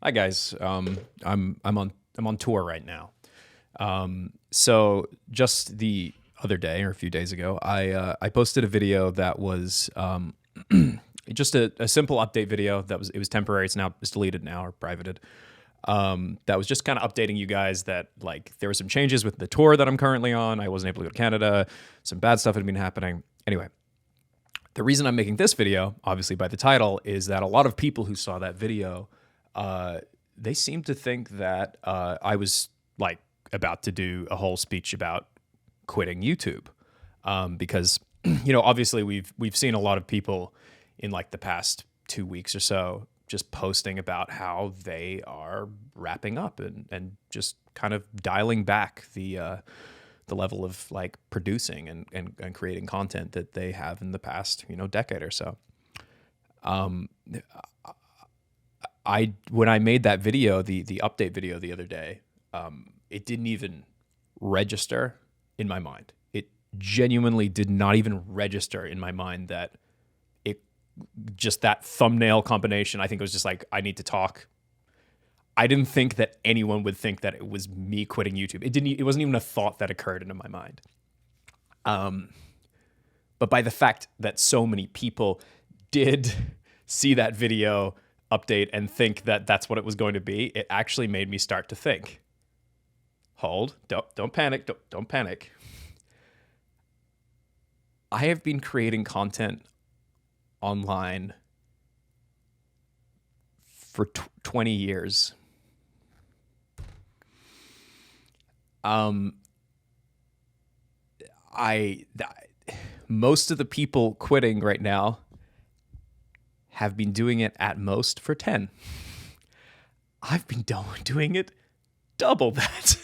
Hi guys. I'm on tour right now. So just the other day or a few days ago, I posted a video that was just a simple update video. It was temporary. It's deleted now or privated. That was just kind of updating you guys that like there were some changes with the tour that I'm currently on. I wasn't able to go to Canada. Some bad stuff had been happening. Anyway, the reason I'm making this video, obviously by the title, is that a lot of people who saw that video, they seemed to think that I was like about to do a whole speech about quitting YouTube, because obviously we've seen a lot of people in like the past 2 weeks or so just posting about how they are wrapping up and just kind of dialing back the level of like producing and creating content that they have in the past, decade or so. When I made that video, the update video the other day, it didn't even register in my mind. It genuinely did not even register in my mind that just that thumbnail combination. I think it was just like, I need to talk. I didn't think that anyone would think that it was me quitting YouTube. It wasn't even a thought that occurred into my mind. But by the fact that so many people did see that video update and think that that's what it was going to be, it actually made me start to think. Hold, don't panic, don't panic. I have been creating content online for 20 years. Most of the people quitting right now have been doing it at most for 10. I've been doing it double that.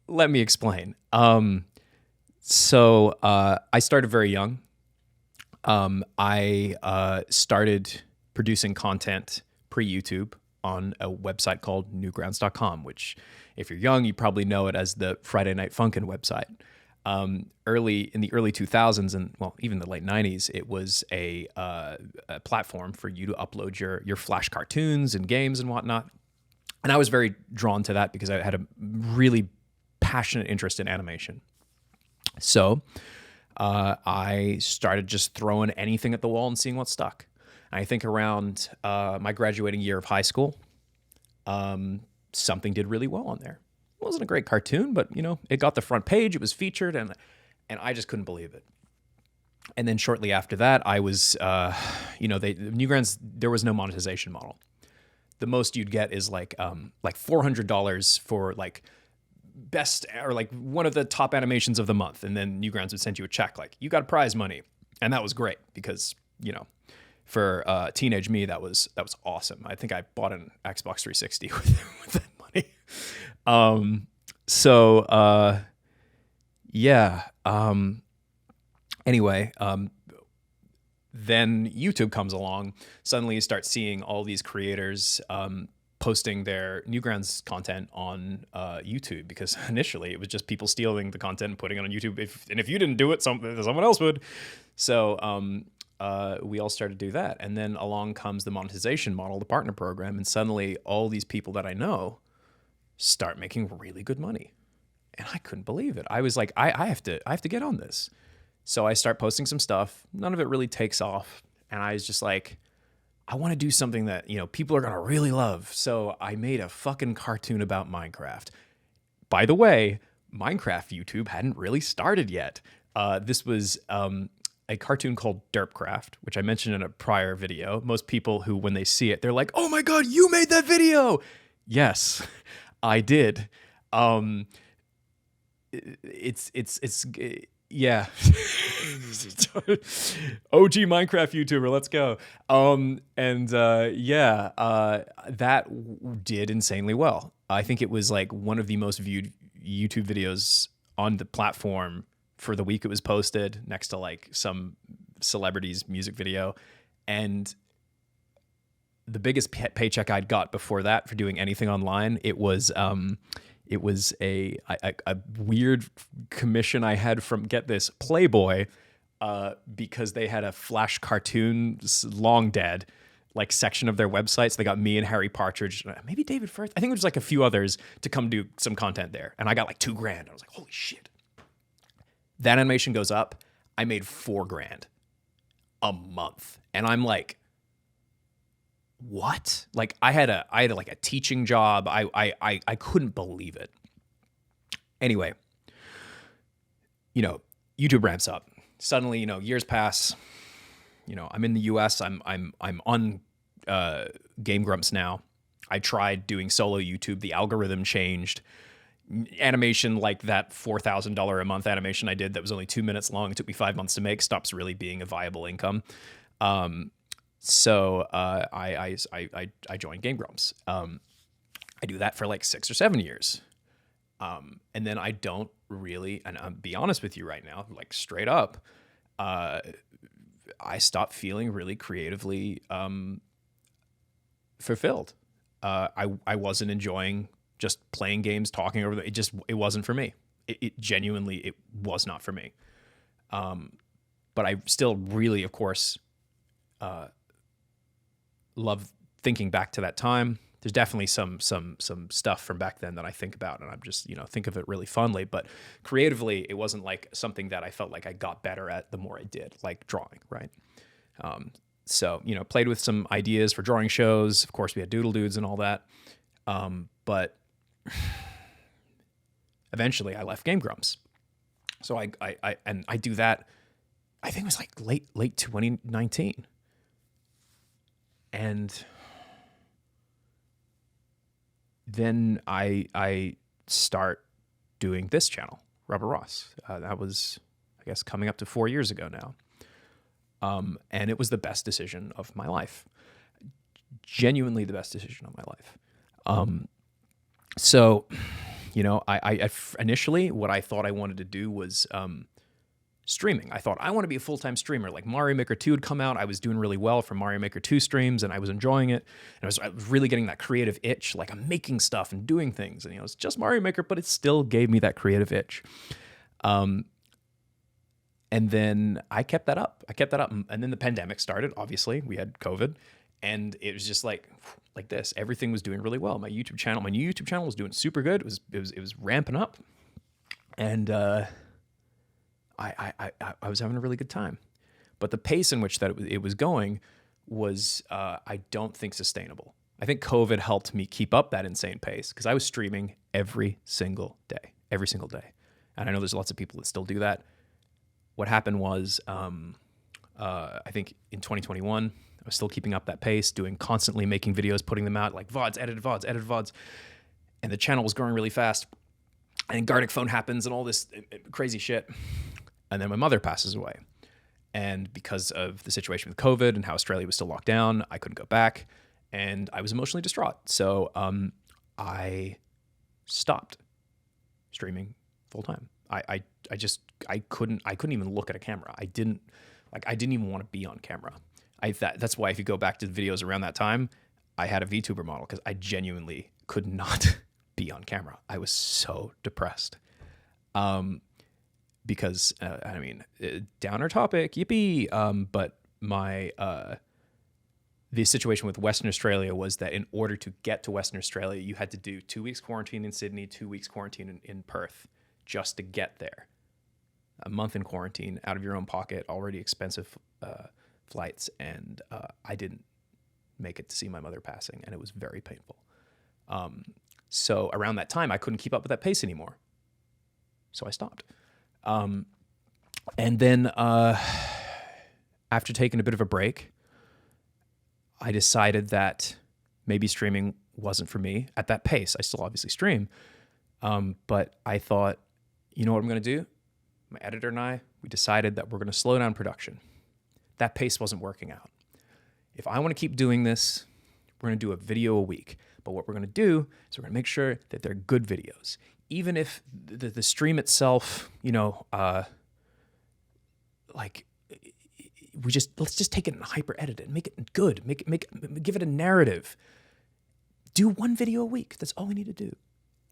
Let me explain. So I started very young. I started producing content pre-YouTube on a website called newgrounds.com, which if you're young, you probably know it as the Friday Night Funkin' website. In the early 2000s and even the late 90s, it was a platform for you to upload your Flash cartoons and games and whatnot. And I was very drawn to that because I had a really passionate interest in animation. So I started just throwing anything at the wall and seeing what stuck. And I think around my graduating year of high school, something did really well on there. It wasn't a great cartoon, but it got the front page. It was featured, and I just couldn't believe it. And then shortly after that, I was, Newgrounds, there was no monetization model. The most you'd get is like $400 for like best or like one of the top animations of the month, and then Newgrounds would send you a check like you got prize money, and that was great because for teenage me that was awesome. I think I bought an Xbox 360 with that money. Anyway, then YouTube comes along. Suddenly you start seeing all these creators posting their Newgrounds content on YouTube, because initially it was just people stealing the content and putting it on YouTube. If you didn't do it, someone else would. So we all started to do that. And then along comes the monetization model, the partner program, and suddenly all these people that I know start making really good money. And I couldn't believe it. I was like, I have to get on this. So I start posting some stuff. None of it really takes off. And I was just like, I want to do something that, people are going to really love. So I made a fucking cartoon about Minecraft. By the way, Minecraft YouTube hadn't really started yet. This was a cartoon called Derpcraft, which I mentioned in a prior video. Most people who, when they see it, they're like, oh my God, you made that video. Yes, I did. Yeah. OG Minecraft YouTuber, let's go. That did insanely well. I think it was like one of the most viewed YouTube videos on the platform for the week it was posted, next to like some celebrity's music video. And the biggest paycheck I'd got before that for doing anything online, it was a weird commission I had from, get this, Playboy, because they had a Flash cartoon, long dead, like section of their website. So they got me and Harry Partridge, maybe David Firth. I think it was like a few others to come do some content there. And I got like $2,000. I was like, holy shit. That animation goes up. I made $4,000 a month. And I'm like, what? Like I had like a teaching job. I couldn't believe it. Anyway, you know, YouTube ramps up. Suddenly, you know, years pass. You know, I'm in the US. I'm on Game Grumps now. I tried doing solo YouTube. The algorithm changed. Animation like that $4,000 a month animation I did that was only 2 minutes long. It took me 5 months to make. Stops really being a viable income. So I joined Game Grumps. I do that for like 6 or 7 years. And then I don't really, and I'll be honest with you right now, like straight up, I stopped feeling really creatively fulfilled. I wasn't enjoying just playing games, talking over it wasn't for me. It genuinely was not for me. But I still really, of course, love thinking back to that time. There's definitely some stuff from back then that I think about, and I'm just, you know, think of it really fondly. But creatively, it wasn't like something that I felt like I got better at the more I did, like drawing, right? So, you know, played with some ideas for drawing shows. Of course, we had Doodle Dudes and all that. But eventually, I left Game Grumps. So I do that. I think it was like late 2019, and then I start doing this channel, RubberRoss. That was, I guess, coming up to 4 years ago now. And it was the best decision of my life. Genuinely the best decision of my life. So, you know, I initially what I thought I wanted to do was streaming. I thought I want to be a full-time streamer. Like Mario Maker 2 had come out. I was doing really well from Mario Maker 2 streams, and I was enjoying it. And I was really getting that creative itch. Like I'm making stuff and doing things. And, you know, it's just Mario Maker, but it still gave me that creative itch. And then I kept that up. And then the pandemic started. Obviously, we had COVID. And it was just like this. Everything was doing really well. My new YouTube channel was doing super good. It was ramping up. And I was having a really good time. But the pace in which that it was going was, I don't think, sustainable. I think COVID helped me keep up that insane pace because I was streaming every single day. And I know there's lots of people that still do that. What happened was, I think in 2021, I was still keeping up that pace, constantly making videos, putting them out, like VODs, edited VODs. And the channel was growing really fast. And Gartic Phone happens and all this crazy shit. And then my mother passes away. And because of the situation with COVID and how Australia was still locked down, I couldn't go back. And I was emotionally distraught. So I stopped streaming full time. I couldn't even look at a camera. I didn't even want to be on camera. That's why if you go back to the videos around that time, I had a VTuber model because I genuinely could not be on camera. I was so depressed. Because I mean, downer topic, yippee. But the situation with Western Australia was that in order to get to Western Australia, you had to do 2 weeks quarantine in Sydney, 2 weeks quarantine in Perth, just to get there. A month in quarantine out of your own pocket, already expensive flights, and I didn't make it to see my mother passing, and it was very painful. So around that time, I couldn't keep up with that pace anymore, so I stopped. And then after taking a bit of a break, I decided that maybe streaming wasn't for me at that pace. I still obviously stream, but I thought, you know what I'm going to do? My editor and I, we decided that we're going to slow down production. That pace wasn't working out. If I want to keep doing this, we're going to do a video a week. But what we're going to do is we're going to make sure that they're good videos. Even if the stream itself, you know, let's just take it and hyper edit it, make it good, give it a narrative. Do one video a week. That's all we need to do.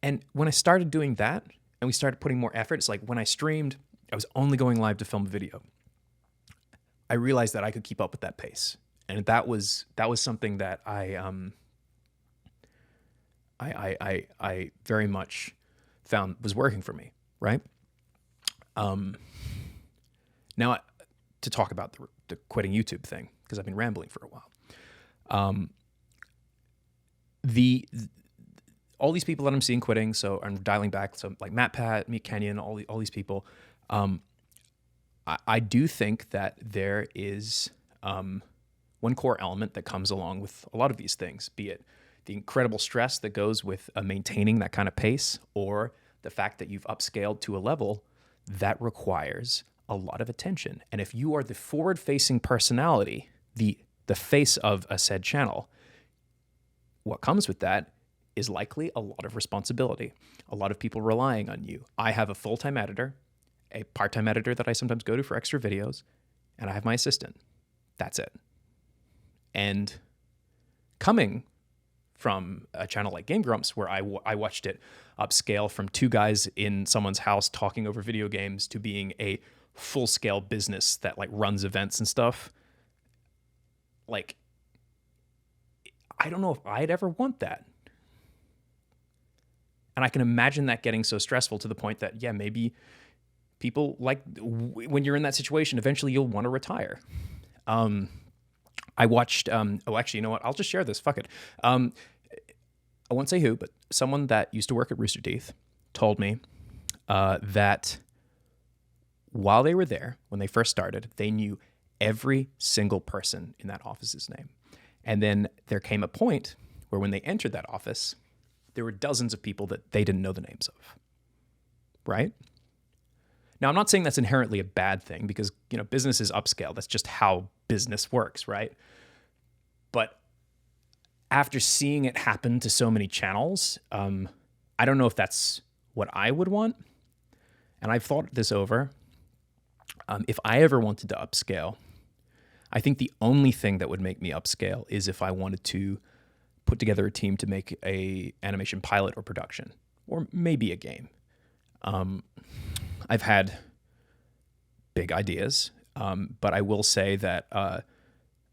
And when I started doing that and we started putting more effort, it's like when I streamed, I was only going live to film a video. I realized that I could keep up with that pace. And that was something that I very much found was working for me, right? Now, to talk about the quitting YouTube thing, because I've been rambling for a while. All these people that I'm seeing quitting, so I'm dialing back, so like Matt Pat, Meat Kenyon, all these people. I do think that there is one core element that comes along with a lot of these things, be it the incredible stress that goes with maintaining that kind of pace, or the fact that you've upscaled to a level that requires a lot of attention. And if you are the forward-facing personality, the face of a said channel, what comes with that is likely a lot of responsibility, a lot of people relying on you. I have a full-time editor, a part-time editor that I sometimes go to for extra videos, and I have my assistant. That's it. And coming from a channel like Game Grumps, where I watched it upscale from 2 guys in someone's house talking over video games to being a full-scale business that like runs events and stuff, like, I don't know if I'd ever want that. And I can imagine that getting so stressful to the point that, yeah, maybe people, like, when you're in that situation, eventually you'll want to retire. I watched, actually, you know what? I'll just share this. Fuck it. I won't say who, but someone that used to work at Rooster Teeth told me that while they were there, when they first started, they knew every single person in that office's name. And then there came a point where when they entered that office, there were dozens of people that they didn't know the names of, right? Now, I'm not saying that's inherently a bad thing because, you know, business is upscale. That's just how business works, right? But after seeing it happen to so many channels, I don't know if that's what I would want. And I've thought this over. If I ever wanted to upscale, I think the only thing that would make me upscale is if I wanted to put together a team to make a animation pilot or production, or maybe a game. I've had big ideas, but I will say that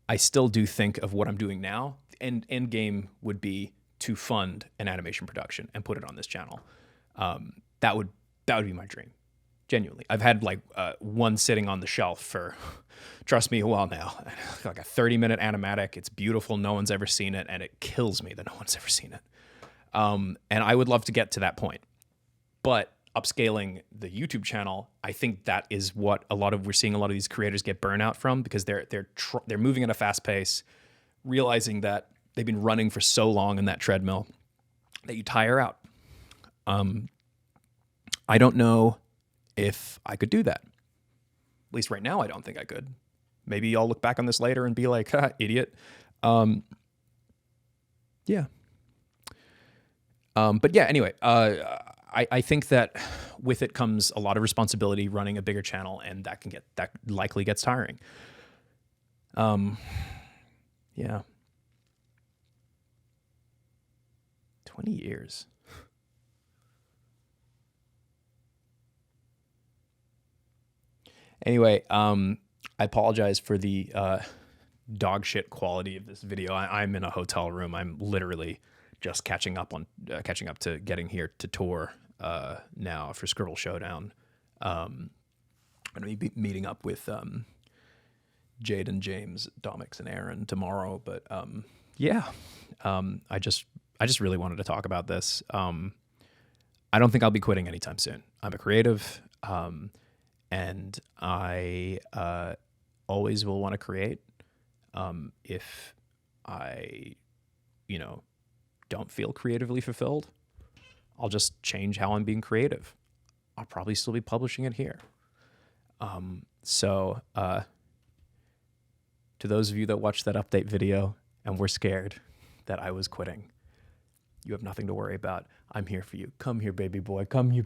I still do think of what I'm doing now. End game would be to fund an animation production and put it on this channel. That would be my dream. Genuinely. I've had like one sitting on the shelf for, trust me, a while now. Like a 30-minute animatic. It's beautiful. No one's ever seen it. And it kills me that no one's ever seen it. And I would love to get to that point. But upscaling the YouTube channel, I think that is what we're seeing a lot of these creators get burnout from, because they're moving at a fast pace, realizing that they've been running for so long in that treadmill that you tire out. I don't know if I could do that. At least right now, I don't think I could. Maybe I'll look back on this later and be like, ha, idiot. Yeah. But yeah, anyway, I think that with it comes a lot of responsibility running a bigger channel, and that likely gets tiring. Yeah. 20 years. Anyway, I apologize for the dog shit quality of this video. I'm in a hotel room. I'm literally just catching up to getting here to tour now for Scribble Showdown. I'm going to be meeting up with Jade and James, Domix and Aaron tomorrow. But yeah, I just really wanted to talk about this. I don't think I'll be quitting anytime soon. I'm a creative. And I always will want to create. If I, don't feel creatively fulfilled, I'll just change how I'm being creative. I'll probably still be publishing it here. So to those of you that watched that update video and were scared that I was quitting, you have nothing to worry about. I'm here for you. Come here, baby boy. Come here.